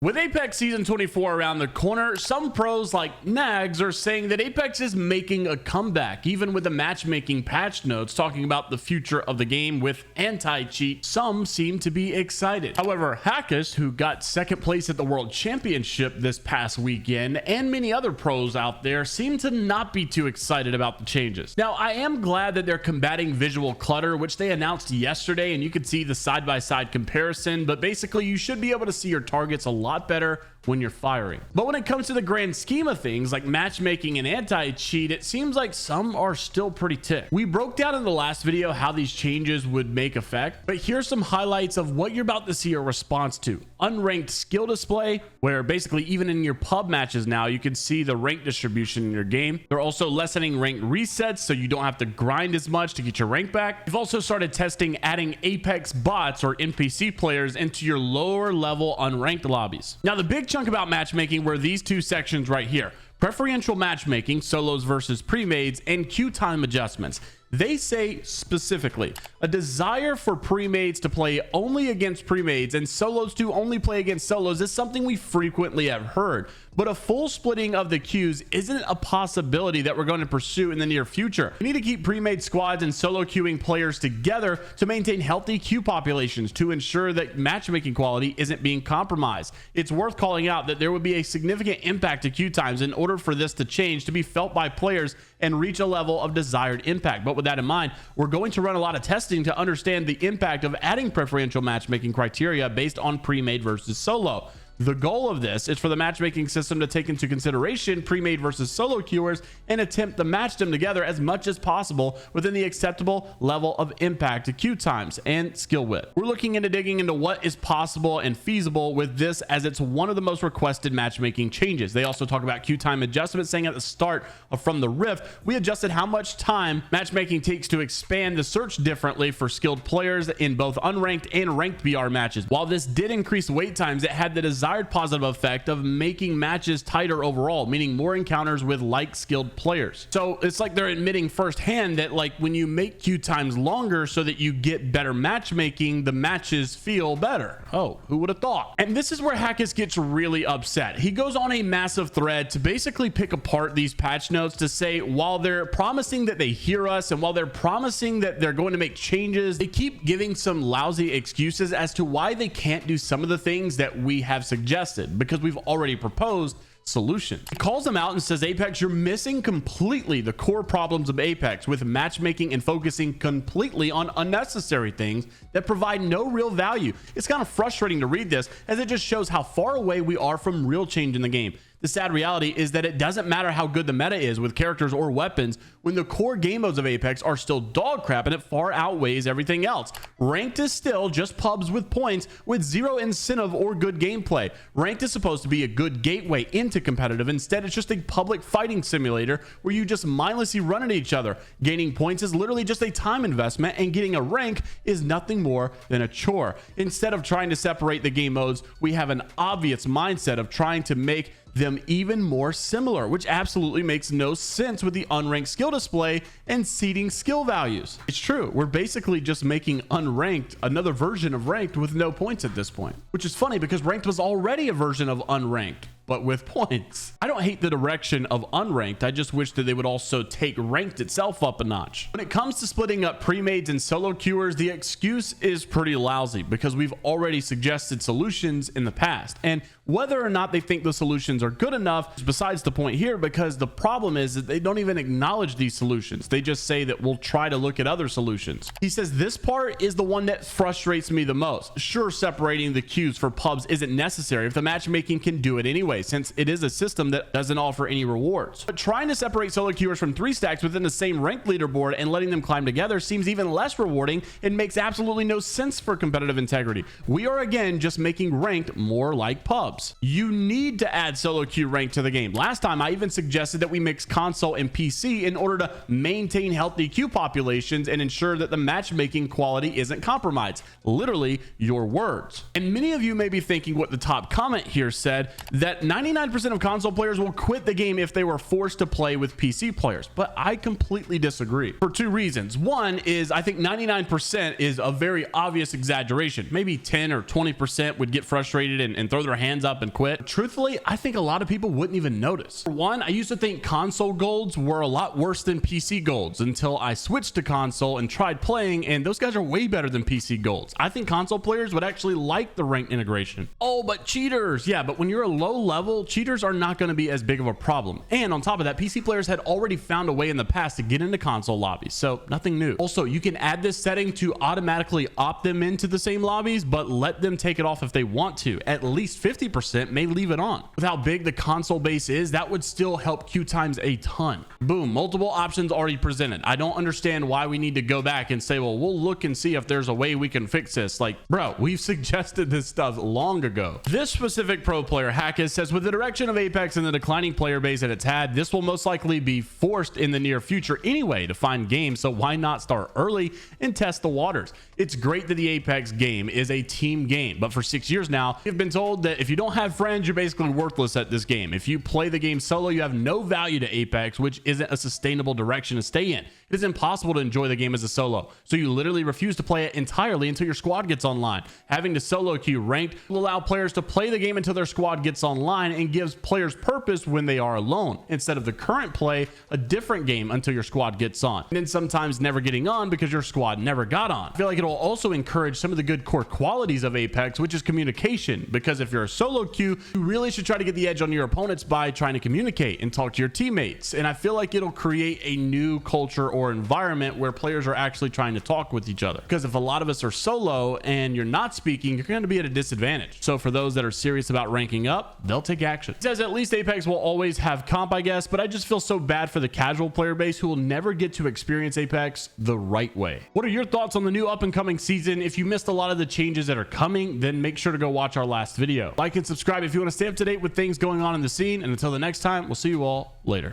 With Apex Season 24 around the corner, some pros like Nags are saying that Apex is making a comeback, even with the matchmaking patch notes talking about the future of the game with anti-cheat. Some seem to be excited. However, Hackus, who got second place at the World Championship this past weekend, and many other pros out there seem to not be too excited about the changes. Now, I am glad that they're combating visual clutter, which they announced yesterday, and you could see the side-by-side comparison, but basically you should be able to see your targets a lot better when you're firing. But when it comes to the grand scheme of things like matchmaking and anti-cheat, it seems like some are still pretty ticked. We broke down in the last video how these changes would make effect, but here's some highlights of what you're about to see a response to. Unranked skill display, where basically even in your pub matches now you can see the rank distribution in your game. They're also lessening rank resets so you don't have to grind as much to get your rank back. You've also started testing adding Apex bots or NPC players into your lower level unranked lobbies. Now, the big chunk about matchmaking were these two sections right here: preferential matchmaking, solos versus pre-mades, and queue time adjustments. They say specifically a desire for pre-mades to play only against pre-mades and solos to only play against solos is something we frequently have heard, but a full splitting of the queues isn't a possibility that we're going to pursue in the near future. We need to keep pre-made squads and solo queuing players together to maintain healthy queue populations to ensure that matchmaking quality isn't being compromised. It's worth calling out that there would be a significant impact to queue times in order for this to change to be felt by players and reach a level of desired impact. But with that in mind, we're going to run a lot of testing to understand the impact of adding preferential matchmaking criteria based on pre-made versus solo. The goal of this is for the matchmaking system to take into consideration pre-made versus solo queuers and attempt to match them together as much as possible within the acceptable level of impact to queue times and skill width. We're looking into digging into what is possible and feasible with this, as it's one of the most requested matchmaking changes. They also talk about queue time adjustments, saying at the start of From the Rift, we adjusted how much time matchmaking takes to expand the search differently for skilled players in both unranked and ranked BR matches. While this did increase wait times, it had the desired positive effect of making matches tighter overall, meaning more encounters with like skilled players. So it's like they're admitting firsthand that like when you make queue times longer so that you get better matchmaking, the matches feel better. Oh, who would have thought? And this is where Hackus gets really upset. He goes on a massive thread to basically pick apart these patch notes to say, while they're promising that they hear us and while they're promising that they're going to make changes, they keep giving some lousy excuses as to why they can't do some of the things that we have suggested, because we've already proposed solutions. He calls them out and says, Apex, you're missing completely the core problems of Apex with matchmaking and focusing completely on unnecessary things that provide no real value. It's kind of frustrating to read this, as it just shows how far away we are from real change in the game. The sad reality is that it doesn't matter how good the meta is with characters or weapons when the core game modes of Apex are still dog crap and it far outweighs everything else. Ranked is still just pubs with points with zero incentive or good gameplay. Ranked is supposed to be a good gateway into competitive. Instead, it's just a public fighting simulator where you just mindlessly run at each other. Gaining points is literally just a time investment, and getting a rank is nothing more than a chore. Instead of trying to separate the game modes, we have an obvious mindset of trying to make them even more similar, which absolutely makes no sense with the unranked skill display and seeding skill values. It's true, we're basically just making unranked another version of ranked with no points at this point, which is funny because ranked was already a version of unranked, but with points. I don't hate the direction of unranked, I just wish that they would also take ranked itself up a notch. When it comes to splitting up pre-mades and solo queuers, the excuse is pretty lousy because we've already suggested solutions in the past, and whether or not they think the solutions are good enough is besides the point here, because the problem is that they don't even acknowledge these solutions. They just say that we'll try to look at other solutions. He says this part is the one that frustrates me the most. Sure, separating the queues for pubs isn't necessary if the matchmaking can do it anyway, since it is a system that doesn't offer any rewards. But trying to separate solo queuers from 3 stacks within the same rank leaderboard and letting them climb together seems even less rewarding and makes absolutely no sense for competitive integrity. We are again just making ranked more like pubs. You need to add solo queue rank to the game. Last time I even suggested that we mix console and PC in order to maintain healthy queue populations and ensure that the matchmaking quality isn't compromised. Literally your words. And many of you may be thinking what the top comment here said, that that 99% of console players will quit the game if they were forced to play with PC players, but I completely disagree for two reasons. One is I think 99% is a very obvious exaggeration. Maybe 10 or 20% would get frustrated and throw their hands up and quit. Truthfully, I think a lot of people wouldn't even notice. For one, I used to think console golds were a lot worse than PC golds until I switched to console and tried playing, and those guys are way better than PC golds. I think console players would actually like the ranked integration. Oh, but cheaters. Yeah, but when you're a low level, cheaters are not going to be as big of a problem. And on top of that, PC players had already found a way in the past to get into console lobbies, so nothing new. Also, you can add this setting to automatically opt them into the same lobbies, but let them take it off if they want to. At least 50% may leave it on. With how big the console base is, that would still help queue times a ton. Boom, multiple options already presented. I don't understand why we need to go back and say, well, we'll look and see if there's a way we can fix this. Like, bro, we've suggested this stuff long ago. This specific pro player, Hackis, says with the direction of Apex and the declining player base that it's had, this will most likely be forced in the near future anyway to find games, so why not start early and test the waters? It's great that the Apex game is a team game, but for 6 years now, you've been told that if you don't have friends, you're basically worthless at this game. If you play the game solo, you have no value to Apex, which isn't a sustainable direction to stay in. It is impossible to enjoy the game as a solo, so you literally refuse to play it entirely until your squad gets online. Having to solo queue ranked will allow players to play the game until their squad gets online and gives players purpose when they are alone, instead of the current play a different game until your squad gets on, and then sometimes never getting on because your squad never got on. I feel like it'll also encourage some of the good core qualities of Apex, which is communication, because if you're a solo queue, you really should try to get the edge on your opponents by trying to communicate and talk to your teammates, and I feel like it'll create a new culture or environment where players are actually trying to talk with each other, because if a lot of us are solo and you're not speaking, you're going to be at a disadvantage. So for those that are serious about ranking up, they'll take action. It says at least Apex will always have comp, I guess, but I just feel so bad for the casual player base who will never get to experience Apex the right way. What are your thoughts on the new up and coming season? If you missed a lot of the changes that are coming, then make sure to go watch our last video. Like and subscribe if you want to stay up to date with things going on in the scene, and until the next time, we'll see you all later.